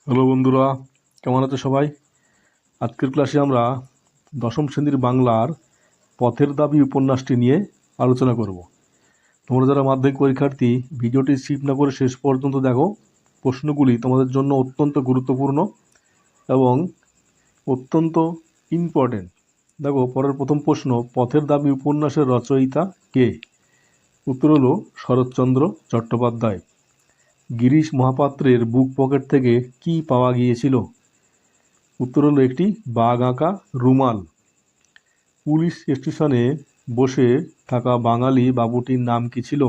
Hello বন্ধুরা, কেমন আছো সবাই? আজকের ক্লাসে আমরা দশম শ্রেণীর বাংলার পথের দাবি উপন্যাসটি নিয়ে আলোচনা করব। তোমরা যারা মাধ্যমিক পরীক্ষার্থী, ভিডিওটি স্কিপ না করে শেষ পর্যন্ত দেখো। প্রশ্নগুলি তোমাদের জন্য অত্যন্ত গুরুত্বপূর্ণ এবং অত্যন্ত ইম্পর্টেন্ট। দেখো, পরের প্রথম প্রশ্ন, পথের দাবি উপন্যাসের রচয়িতা কে? উত্তর হলো শরৎচন্দ্র চট্টোপাধ্যায়। গিরিশ মহাপাত্রের বুক পকেট থেকে কি পাওয়া গিয়েছিল? উত্তর হলো একটি বাঘ আঁকা রুমাল। পুলিশ স্টেশনে বসে থাকা বাঙালি বাবুটির নাম কি ছিল?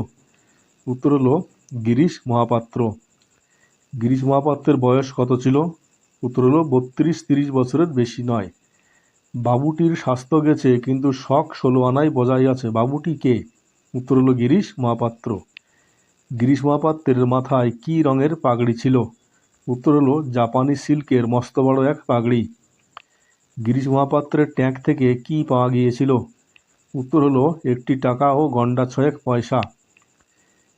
উত্তর হলো গিরিশ মহাপাত্র। গিরিশ মহাপাত্রের বয়স কত ছিল? উত্তর হলো 32-30 বছরের বেশি নয়। বাবুটির স্বাস্থ্য গেছে কিন্তু শখ 16 আনায় বজায় আছে, বাবুটি কে? উত্তর হলো গিরিশ মহাপাত্র। গিরিশ মহাপাত্রের মাথায় কি রঙের পাগড়ি ছিল? উত্তর হলো জাপানি সিল্কের মস্ত বড় এক পাগড়ি। গিরিশ মহাপাত্রের ট্যাঙ্ক থেকে কি পাওয়া গিয়েছিল? উত্তর হলো একটি টাকা ও গন্ডা ছয়েক পয়সা।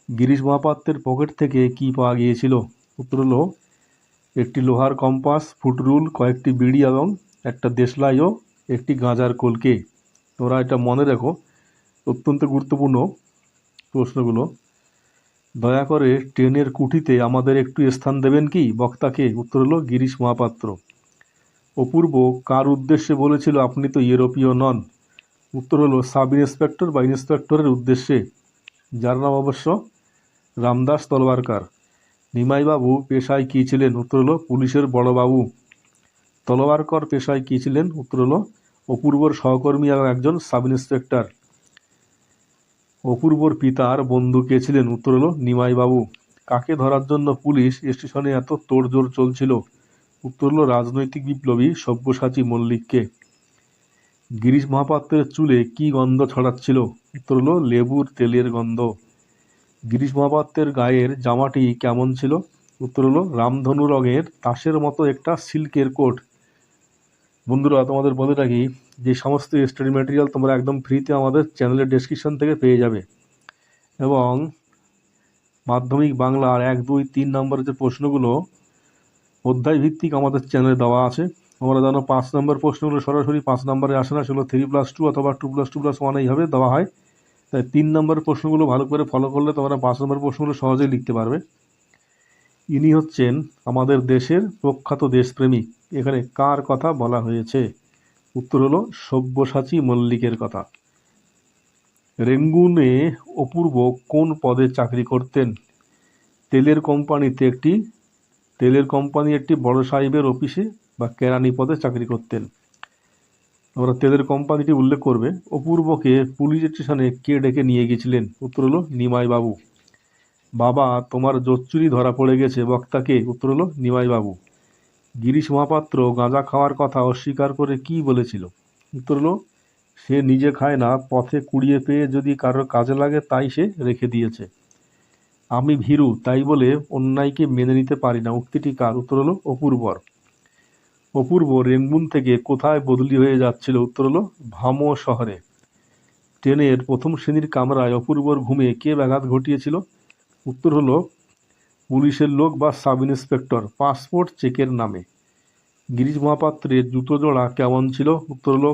গিরিশ মহাপাত্রের পকেট থেকে কি পাওয়া গিয়েছিল? উত্তর হলো একটি লোহার কম্পাস, ফুটরুল, কয়েকটি বিড়ি এবং একটা দেশলাই ও একটি গাঁজার কলকে। তোমরা এটা মনে রেখো, অত্যন্ত গুরুত্বপূর্ণ প্রশ্নগুলো। দয়া করে ট্রেনের কুঠিতে আমাদের একটু স্থান দেবেন কি? বক্তাকে। উত্তর হলো গিরিশ মহাপাত্র। অপূর্ব কার উদ্দেশ্যে বলেছিল আপনি তো ইউরোপীয় নন? উত্তর হলো সাব ইন্সপেক্টর বা ইন্সপেক্টরের উদ্দেশ্যে, যার নাম অবশ্য রামদাস তলওয়ারকার। নিমাইবাবু পেশায় কী ছিলেন? উত্তর হলো পুলিশের বড়বাবু। তলওয়ারকর পেশায় কী ছিলেন? উত্তর হলো অপূর্বর সহকর্মী এবং একজন সাব ইন্সপেক্টর। অপূর্বর পিতার বন্ধু কে ছিলেন? উত্তর হলো নিমাইবাবু। কাকে ধরার জন্য পুলিশ স্টেশনে এত তোড়জোড় চলছিল? উত্তর হলো রাজনৈতিক বিপ্লবী সব্যসাচী মল্লিককে। গিরিশ মহাপাত্রের চুলে কি গন্ধ ছড়াচ্ছিল? উত্তর হলো লেবুর তেলের গন্ধ। গিরিশ মহাপাত্রের গায়ের জামাটি কেমন ছিল? উত্তর হলো রামধনু রঙের তাসের মতো একটা সিল্কের কোট। বন্ধুরা, তোমাদের বলে রাখি, যে সমস্ত স্টাডি ম্যাটেরিয়াল তোমরা একদম ফ্রিতে আমাদের চ্যানেলের ডেসক্রিপশন থেকে পেয়ে যাবে। এবং মাধ্যমিক বাংলার 1, 2, 3 নম্বরের যে প্রশ্নগুলো অধ্যায় ভিত্তিক আমাদের চ্যানেলে দেওয়া আছে। তোমরা জানো 5 নম্বর প্রশ্নগুলো সরাসরি 5 নম্বরে আসে না, সেগুলো 3+2 অথবা 2+2+1 এইভাবে দেওয়া হয়। তাই 3 নম্বর প্রশ্নগুলো ভালো করে ফলো করলে তোমরা 5 নম্বর প্রশ্নগুলো সহজেই লিখতে পারবে। ইনি হচ্ছেন আমাদের দেশের প্রখ্যাত দেশপ্রেমিক। এখানে কার কথা বলা হয়েছে? উত্তর হলো সব্যসাচী মল্লিকের কথা। রেঙ্গুনে অপূর্ব কোন পদে চাকরি করতেন? তেলের কোম্পানি একটি বড় সাহেবের অফিসে বা কেরানি পদে চাকরি করতেন। আমরা তেলের কোম্পানিটি উল্লেখ করবে। অপূর্বকে পুলিশ স্টেশনে কে ডেকে নিয়ে গিয়েছিলেন? উত্তর হলো নিমাইবাবু। বাবা, তোমার জোচ্চুরি ধরা পড়ে গেছে, বক্তাকে। উত্তর হলো নিমাইবাবু। গিরিশ মহাপাত্র গাঁজা খাওয়ার কথা অস্বীকার করে কি বলেছিল? উত্তর হলো সে নিজে খায় না, পথে কুড়িয়ে পেয়ে যদি কারোর কাজে লাগে তাই সে রেখে দিয়েছে। আমি ভীরু, তাই বলে অন্যায়কে মেনে নিতে পারি না, উক্তিটি কার? উত্তর হলো অপূর্বর। অপূর্ব রেঙ্গুন থেকে কোথায় বদলি হয়ে যাচ্ছিল? উত্তর হলো ভামো শহরে। ট্রেনের প্রথম শ্রেণীর কামরায় অপূর্বর ঘুমে কে ব্যাঘাত ঘটিয়েছিল? উত্তর হলো পুলিশের লোক বা সাব ইন্সপেক্টর পাসপোর্ট চেকের নামে। গিরিশ মহাপাত্রের জুতো জোড়া কেমন ছিল? উত্তর হলো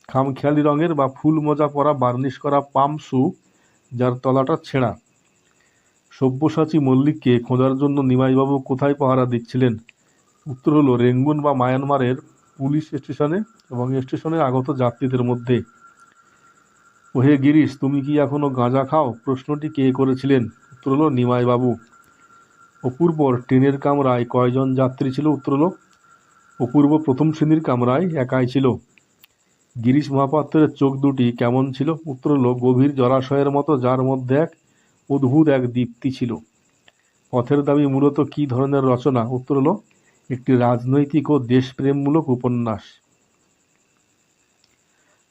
খামখেয়ালি রঙের বা ফুল মোজা পরা বার্নিশ করা পাম শু, যার তলাটা ছেঁড়া। সব্যসাচী মল্লিককে খোঁজার জন্য নিমাইবাবু কোথায় পাহারা দিচ্ছিলেন? উত্তর হলো রেঙ্গুন বা মায়ানমারের পুলিশ স্টেশনে এবং স্টেশনে আগত যাত্রীদের মধ্যে। ওহে গিরিশ, তুমি কি এখনো গাঁজা খাও? প্রশ্নটি কে করেছিলেন? উত্তর হলো নিমাইবাবু। অপূর্বর ট্রেনের কামরায় কয়জন যাত্রী ছিল? উত্তর হলো অপূর্ব প্রথম শ্রেণীর কামরায় একাই ছিল। গিরিশ মহাপাত্রের চোখ দুটি কেমন ছিল? উত্তর হলো গভীর জলাশয়ের মতো, যার মধ্যে এক অদ্ভুত এক দীপ্তি ছিল। পথের দাবি মূলত কী ধরনের রচনা? উত্তর হলো একটি রাজনৈতিক ও দেশপ্রেমমূলক উপন্যাস।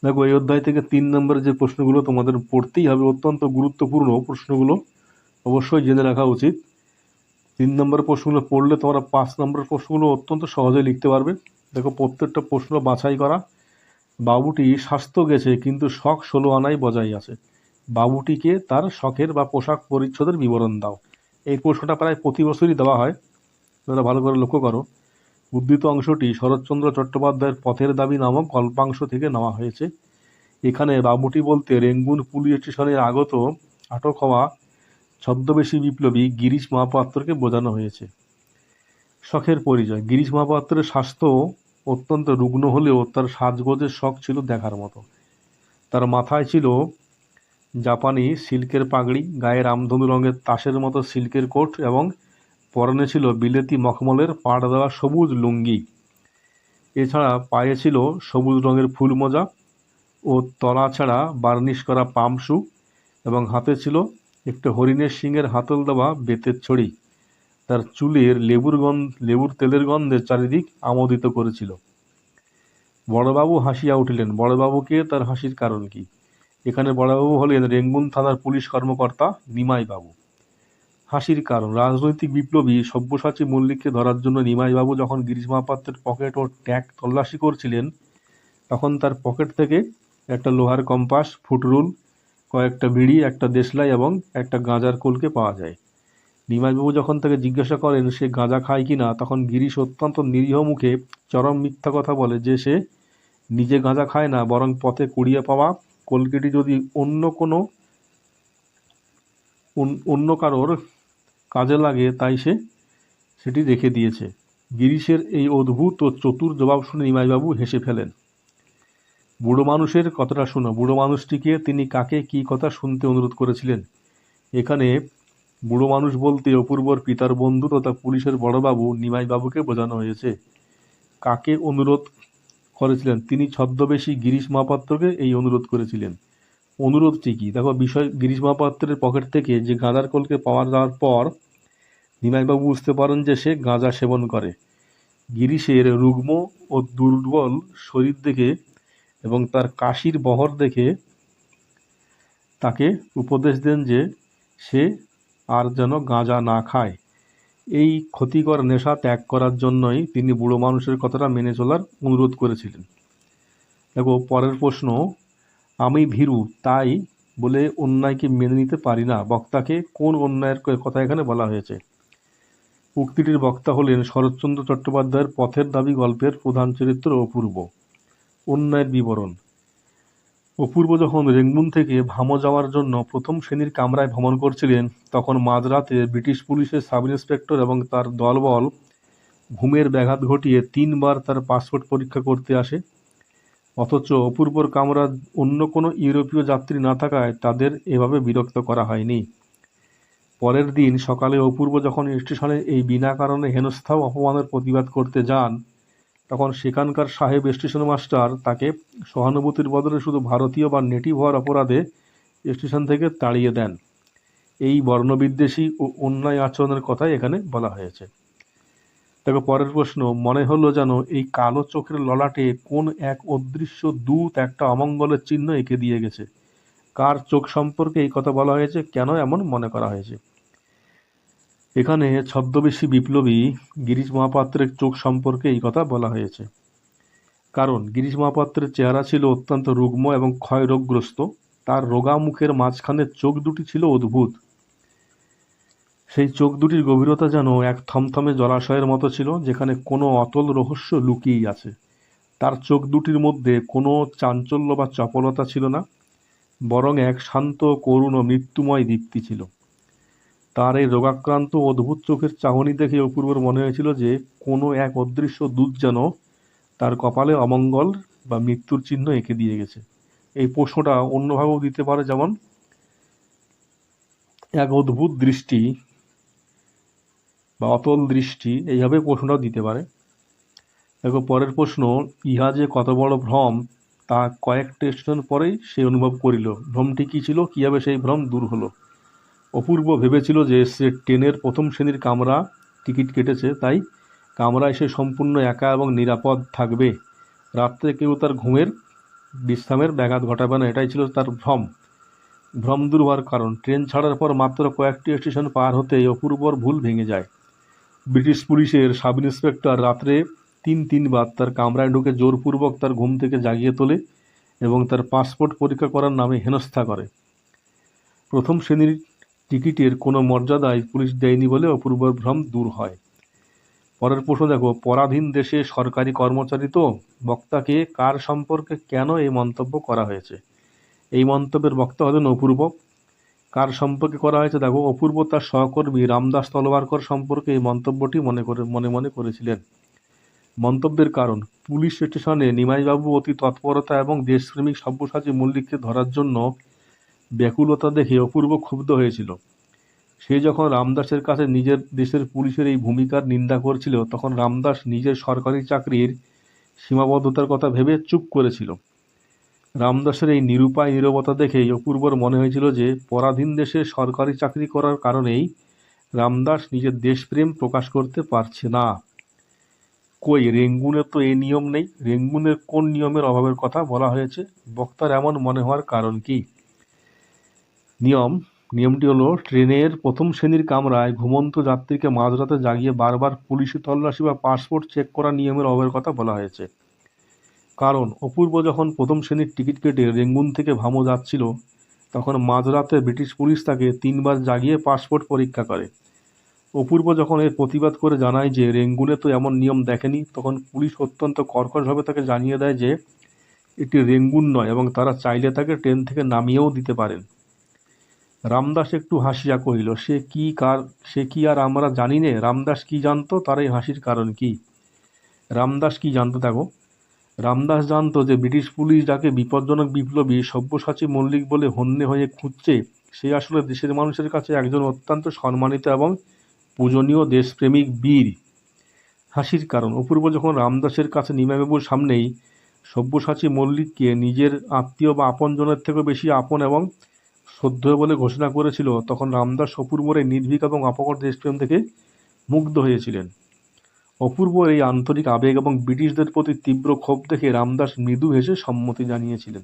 দেখো, এই অধ্যায় থেকে 3 নম্বরের যে প্রশ্নগুলো তোমাদের পড়তেই হবে, অত্যন্ত গুরুত্বপূর্ণ প্রশ্নগুলো, অবশ্যই জেনে রাখা উচিত। 3 নম্বরের প্রশ্নগুলো পড়লে তোমরা 5 নম্বরের প্রশ্নগুলো অত্যন্ত সহজে লিখতে পারবে। দেখো, প্রত্যেকটা প্রশ্ন বাছাই করা। বাবুটি স্বাস্থ্য গেছে কিন্তু শখ 16 আনাই বজায় আছে, বাবুটিকে তার শখের বা পোশাক পরিচ্ছদের বিবরণ দাও। এই প্রশ্নটা প্রায় প্রতি বছরই দেওয়া হয়, তোমরা ভালো করে লক্ষ্য করো। উদ্ধৃত অংশটি শরৎচন্দ্র চট্টোপাধ্যায়ের পথের দাবি নামক গল্পাংশ থেকে নেওয়া হয়েছে। এখানে বাবুটি বলতে রেঙ্গুন পুলিশ স্টেশনে আগত আটক হওয়া ছদ্মবেশী বিপ্লবী গিরিশ মহাপাত্রকে বোঝানো হয়েছে। শখের পরিচয়। গিরিশ মহাপাত্রের স্বাস্থ্য অত্যন্ত রুগ্ন হলেও তার সাজগোজের শখ ছিল দেখার মতো। তার মাথায় ছিল জাপানি সিল্কের পাগড়ি, গায়ে রামধনু রঙের তাসের মতো সিল্কের কোট এবং পরনে ছিল বিলেতি মখমলের পাড় দেওয়া সবুজ লুঙ্গি। এছাড়া পায়ে ছিল সবুজ রঙের ফুল মোজা ও তলা ছাড়া বার্নিশ করা পাম শু এবং হাতে ছিল একটা হরিণের শিঙের হাতল দেওয়া বেতের ছড়ি। তার চুলের লেবুর তেলের গন্ধে চারিদিক আমোদিত করেছিল। বড়বাবু হাসিয়া উঠিলেন। বড়বাবুকে তার হাসির কারণ কি? এখানে বড়বাবু হলেন রেঙ্গুন থানার পুলিশ কর্মকর্তা নিমাইবাবু। হাসির কারণ, রাজনৈতিক বিপ্লবী সব্যসাচী মল্লিককে ধরার জন্য নিমাইবাবু যখন গিরিশ মহাপাত্রের পকেট ও ট্যাগ তল্লাশি করছিলেন, তখন তার পকেট থেকে একটা লোহার কম্পাস, ফুটরুল, কয়েকটা বিড়ি, একটা দেশলাই এবং একটা গাঁজার কলকে পাওয়া যায়। নিমাইবাবু যখন তাকে জিজ্ঞাসা করেন সে গাঁজা খায় কিনা, তখন গিরিশ অত্যন্ত নিরীহ মুখে চরম মিথ্যা কথা বলে যে সে নিজে গাঁজা খায় না, বরং পথে কুড়িয়ে পাওয়া কলকেটি যদি অন্য কারোর কাজে লাগে তাই সে সেটি রেখে দিয়েছে। গিরিশের এই অদ্ভুত ও চতুর জবাব শুনে নিমাইবাবু হেসে ফেলেন। বুড়ো মানুষের কথাটা শোনো। বুড়ো মানুষটিকে তিনি কাকে কী কথা শুনতে অনুরোধ করেছিলেন? এখানে বুড়ো মানুষ বলতে অপূর্বর পিতার বন্ধু তথা পুলিশের বড়বাবু নিমাইবাবুকে বোঝানো হয়েছে। কাকে অনুরোধ করেছিলেন? তিনি ছদ্মবেশী গিরিশ মহাপাত্রকে এই অনুরোধ করেছিলেন। অনুরোধটি কি? দেখো, বিষয় গিরিশ মহাপাত্রের পকেট থেকে যে গাঁজার কলকে পাওয়া যাওয়ার পর নিমাইবাবু বুঝতে পারেন যে সে গাঁজা সেবন করে। গিরিশের রুগ্ম ও দুর্বল শরীর দেখে এবং তার কাশির বহর দেখে তাকে উপদেশ দেন যে সে আর যেন গাঁজা না খায়। এই ক্ষতিকর নেশা ত্যাগ করার জন্যই তিনি বুড়ো মানুষের কথাটা মেনে চলার অনুরোধ করেছিলেন। দেখো পরের প্রশ্ন, আমি ভীরু তাই বলে অন্যায়কে মেনে নিতে পারি না। বক্তাকে কোন অন্যায়ের কথা এখানে বলা হয়েছে? উক্তিটির বক্তা হলেন শরৎচন্দ্র চট্টোপাধ্যায়ের পথের দাবি গল্পের প্রধান চরিত্র অপূর্ব। অন্যায়ের বিবরণ। অপূর্ব যখন রেঙ্গুন থেকে ভামো যাওয়ার জন্য প্রথম শ্রেণীর কামরায় ভ্রমণ করছিলেন, তখন মাঝরাতে ব্রিটিশ পুলিশের সাব ইন্সপেক্টর এবং তার দলবল ঘুমের ব্যাঘাত ঘটিয়ে 3 বার তার পাসপোর্ট পরীক্ষা করতে আসে। অথচ অপূর্বর কামরা অন্য কোনো ইউরোপীয় যাত্রী না থাকায় তাদের এভাবে বিরক্ত করা হয়নি। পরের দিন সকালে অপূর্ব যখন স্টেশনে এই বিনা কারণে হেনস্থা ও অপমানের প্রতিবাদ করতে যান, তখন সেখানকার সাহেব স্টেশন মাস্টার তাকে সহানুভূতির বদলে শুধু ভারতীয় বা নেটিভ হওয়ার অপরাধে স্টেশন থেকে তাড়িয়ে দেন। এই বর্ণবিদ্বেষী ও অন্যায় আচরণের কথাই এখানে বলা হয়েছে। দেখো পরের প্রশ্ন, মনে হলো যেন এই কালো চোখের ললাটে কোন এক অদৃশ্য দূত একটা অমঙ্গলের চিহ্ন এঁকে দিয়ে গেছে। কার চোখ সম্পর্কে এই কথা বলা হয়েছে? কেন এমন মনে করা হয়েছে? এখানে ছদ্মবেশী বিপ্লবী গিরিশ মহাপাত্রের চোখ সম্পর্কে এই কথা বলা হয়েছে। কারণ গিরিশ মহাপাত্রের চেহারা ছিল অত্যন্ত রুগ্ম এবং ক্ষয়রোগগ্রস্ত। তার রোগা মুখের মাঝখানে চোখ দুটি ছিল অদ্ভুত। সেই চোখ দুটির গভীরতা যেন এক থমথমে জলাশয়ের মতো ছিল, যেখানে কোনো অতল রহস্য লুকিয়েই আছে। তার চোখ দুটির মধ্যে কোনো চাঞ্চল্য বা চপলতা ছিল না, বরং এক শান্ত, করুণ ও মৃত্যুময় দীপ্তি ছিল। তার এই রোগাক্রান্ত অদ্ভুত চোখের চাহনি দেখে অপূর্বর মনে হয়েছিল যে কোনো এক অদৃশ্য দূত যেন তার কপালে অমঙ্গল বা মৃত্যুর চিহ্ন এঁকে দিয়ে গেছে। এই প্রশ্নটা অন্যভাবেও দিতে পারে, যেমন এক অদ্ভুত দৃষ্টি বা অতল দৃষ্টি, এইভাবে প্রশ্নটাও দিতে পারে। দেখো পরের প্রশ্ন, ইহা যে কত বড় ভ্রম তা কয়েকটা স্টেশন পরেই সে অনুভব করিল। ভ্রমটি কী ছিল? কীভাবে সেই ভ্রম দূর হলো? অপূর্ব ভেবেছিল যে সে ট্রেনের প্রথম শ্রেণীর কামরা টিকিট কেটেছে, তাই কামরায় সে সম্পূর্ণ একা এবং নিরাপদ থাকবে। রাত্রে কেউ তার ঘুমের বিশ্রামের ব্যাঘাত ঘটাবে না, এটাই ছিল তার ভ্রম। ভ্রম দূর হওয়ার কারণ, ট্রেন ছাড়ার পর মাত্র কয়েকটি স্টেশন পার হতেই অপূর্বর ভুল ভেঙে যায়। ব্রিটিশ পুলিশের সাব ইন্সপেক্টর রাত্রে 3 বার তার কামরায় ঢুকে জোরপূর্বক তার ঘুম থেকে জাগিয়ে তোলে এবং তার পাসপোর্ট পরীক্ষা করার নামে হেনস্থা করে। প্রথম শ্রেণীর টিকিটের কোনো মর্যাদায় পুলিশ দেয়নি বলে অপূর্বর ভ্রম দূর হয়। পরের প্রশ্ন দেখো, পরাধীন দেশে সরকারি কর্মচারী তো, বক্তাকে কার সম্পর্কে কেন এই মন্তব্য করা হয়েছে? এই মন্তব্যের বক্তা হলেন অপূর্ব। কার সম্পর্কে করা হয়েছে দেখো, অপূর্ব তার সহকর্মী রামদাস তলওয়ারকর সম্পর্কে এই মন্তব্যটি মনে মনে করেছিলেন। মন্তব্যের কারণ, পুলিশ স্টেশনে নিমাইবাবু অতি তৎপরতা এবং দেশপ্রেমিক সব্যসাচী মল্লিককে ধরার জন্য ব্যাকুলতা দেখে অপূর্ব ক্ষুব্ধ হয়েছিল। সে যখন রামদাসের কাছে নিজের দেশের পুলিশের এই ভূমিকার নিন্দা করছিল, তখন রামদাস নিজের সরকারি চাকরির সীমাবদ্ধতার কথা ভেবে চুপ করেছিল। রামদাসের এই নিরুপায় নীরবতা দেখেই অপূর্বর মনে হয়েছিল যে পরাধীন দেশে সরকারি চাকরি করার কারণেই রামদাস নিজের দেশপ্রেম প্রকাশ করতে পারছে না। কই, রেঙ্গুনের তো এই নিয়ম নেই। রেঙ্গুনের কোন নিয়মের অভাবের কথা বলা হয়েছে? বক্তার এমন মনে হওয়ার কারণ কি? নিয়মটি হলো, ট্রেনের প্রথম শ্রেণীর কামরায় ঘুমন্ত যাত্রীকে মাঝরাতে জাগিয়ে বারবার পুলিশি তল্লাশি বা পাসপোর্ট চেক করা নিয়মের অভাবের কথা বলা হয়েছে। কারণ অপূর্ব যখন প্রথম শ্রেণীর টিকিট কেটে রেঙ্গুন থেকে ভামো যাচ্ছিল, তখন মাঝরাতে ব্রিটিশ পুলিশ তাকে 3 বার জাগিয়ে পাসপোর্ট পরীক্ষা করে। অপূর্ব যখন এর প্রতিবাদ করে জানায় যে রেঙ্গুনে তো এমন নিয়ম দেখেনি, তখন পুলিশ অত্যন্ত কর্কশভাবে তাকে জানিয়ে দেয় যে এটি রেঙ্গুন নয় এবং তারা চাইলে তাকে ট্রেন থেকে নামিয়েও দিতে পারেন। রামদাস একটু হাসিয়া কহিল, সে কি আর আমরা জানি নে? রামদাস কি জানতো? তার এই হাসির কারণ কি? রামদাস কি জানতো দেখো, রামদাস জানতো যে ব্রিটিশ পুলিশ যাকে বিপজ্জনক বিপ্লবী সব্যসাচী মল্লিক বলে হন্যে হয়ে খুঁজছে, সে আসলে দেশের মানুষের কাছে একজন অত্যন্ত সম্মানিত এবং পূজনীয় দেশপ্রেমিক বীর। হাসির কারণ, অপূর্ব যখন রামদাসের কাছে নিমাইবাবুর সামনেই সব্যসাচী মল্লিককে নিজের আত্মীয় বা আপনজনের থেকেও বেশি আপন এবং শ্রদ্ধেয় বলে ঘোষণা করেছিল, তখন রামদাস অপূর্বর এই নির্ভীক এবং অপকট দেশপ্রেম থেকে মুগ্ধ হয়েছিলেন। অপূর্বর এই আন্তরিক আবেগ এবং ব্রিটিশদের প্রতি তীব্র ক্ষোভ দেখে রামদাস মৃদু হেসে সম্মতি জানিয়েছিলেন।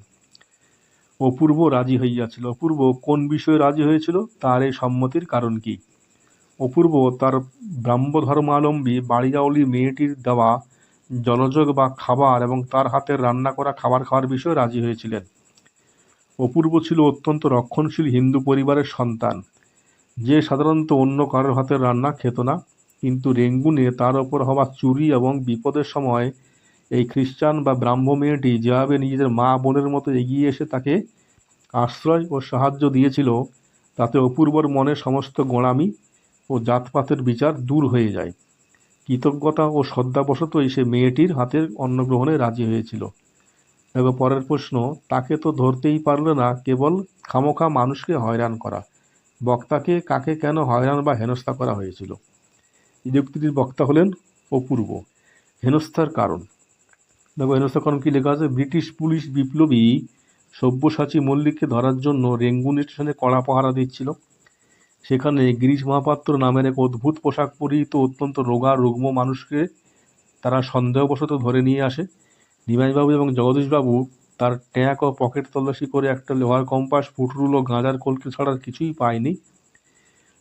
অপূর্ব রাজি হইয়াছিল। অপূর্ব কোন বিষয়ে রাজি হয়েছিল? তার এই সম্মতির কারণ কি? অপূর্ব তার ব্রাহ্মধর্মাবলম্বী বাড়িয়াওলি মেয়েটির দেওয়া জলযোগ বা খাবার এবং তার হাতের রান্না করা খাবার খাওয়ার বিষয়ে রাজি হয়েছিলেন। অপূর্ব ছিল অত্যন্ত রক্ষণশীল হিন্দু পরিবারের সন্তান, যে সাধারণত অন্য কারোর হাতের রান্না খেত না, কিন্তু রেঙ্গুনে তার ওপর হওয়া চুরি এবং বিপদের সময় এই খ্রিস্টান বা ব্রাহ্ম মেয়েটি যেভাবে নিজেদের মা বোনের মতো এগিয়ে এসে তাকে আশ্রয় ও সাহায্য দিয়েছিল, তাতে অপূর্বর মনে সমস্ত গোঁড়ামি ও জাতপাতের বিচার দূর হয়ে যায়। কৃতজ্ঞতা ও শ্রদ্ধাবশতই সে মেয়েটির হাতের অন্ন গ্রহণে রাজি হয়েছিল। দেখো পরের প্রশ্ন, তাকে তো ধরতেই পারলে না, কেবল খামোখা মানুষকে হয়রান করা। বক্তাকে কাকে কেন হয়রান বা হেনস্থা করা হয়েছিল? এই যুক্তিটির বক্তা হলেন অপূর্ব। হেনস্থার কারণ দেখো, হেনস্থার কারণ কি লেখা আছে, ব্রিটিশ পুলিশ বিপ্লবী সব্যসাচী মল্লিককে ধরার জন্য রেঙ্গুন স্টেশনে কড়া পাহারা দিচ্ছিল। সেখানে গিরিশ মহাপাত্র নামের এক অদ্ভুত পোশাক পরিহিত অত্যন্ত রোগা রুগ্ম মানুষকে তারা সন্দেহবশত ধরে নিয়ে আসে। নিমাইবাবু এবং জগদীশবাবু তার ট্যাঁক ও পকেট তল্লাশি করে একটা লোহার কম্পাস, ফুটরুল ও গাঁজার কলকি ছাড়ার কিছুই পায়নি।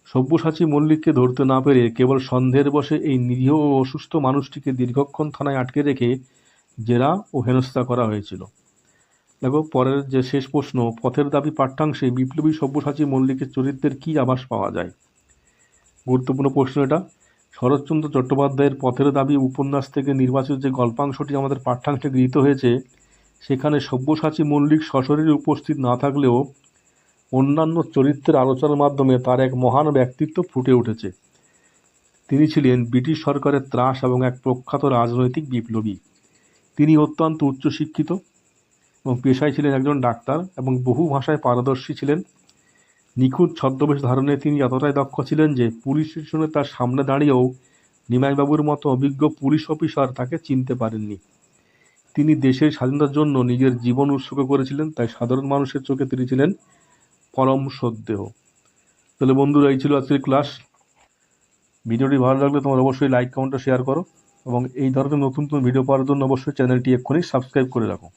সব্যসাচী মল্লিককে ধরতে না পেরে কেবল সন্দেহের বশে এই নিরীহ ও অসুস্থ মানুষটিকে দীর্ঘক্ষণ থানায় আটকে রেখে জেরা ও হেনস্থা করা হয়েছিল। দেখো পরের যে শেষ প্রশ্ন, পথের দাবি পাঠ্যাংশে বিপ্লবী সব্যসাচী মল্লিকের চরিত্রের কী আভাস পাওয়া যায়? গুরুত্বপূর্ণ প্রশ্ন এটা। শরৎচন্দ্র চট্টোপাধ্যায়ের পথের দাবি উপন্যাস থেকে নির্বাচিত যে গল্পাংশটি আমাদের পাঠ্যাংশে গৃহীত হয়েছে, সেখানে সব্যসাচী মল্লিক সশরীরে উপস্থিত না থাকলেও অন্যান্য চরিত্রের আলোচনার মাধ্যমে তার এক মহান ব্যক্তিত্ব ফুটে উঠেছে। তিনি ছিলেন ব্রিটিশ সরকারের ত্রাস এবং এক প্রখ্যাত রাজনৈতিক বিপ্লবী। তিনি অত্যন্ত উচ্চশিক্ষিত এবং পেশায় ছিলেন একজন ডাক্তার এবং বহু ভাষায় পারদর্শী ছিলেন। নিখুঁত ছদ্মবেশ ধারণে তিনি এতটাই দক্ষ ছিলেন যে পুলিশ স্টেশনে তার সামনে দাঁড়িয়েও নিমাইবাবুর মতো অভিজ্ঞ পুলিশ অফিসার তাকে চিনতে পারেননি। তিনি দেশের স্বাধীনতার জন্য নিজের জীবন উৎসর্গ করেছিলেন, তাই সাধারণ মানুষের চোখে তিনি ছিলেন পরম শ্রদ্ধেয়। তাহলে বন্ধুরা, এই ছিল আজকের ক্লাস। ভিডিওটি ভালো লাগলে তোমরা অবশ্যই লাইক, কমেন্ট ও শেয়ার করো এবং এই ধরনের নতুন নতুন ভিডিও পাওয়ার জন্য অবশ্যই চ্যানেলটি এক্ষুনি সাবস্ক্রাইব করে রাখো।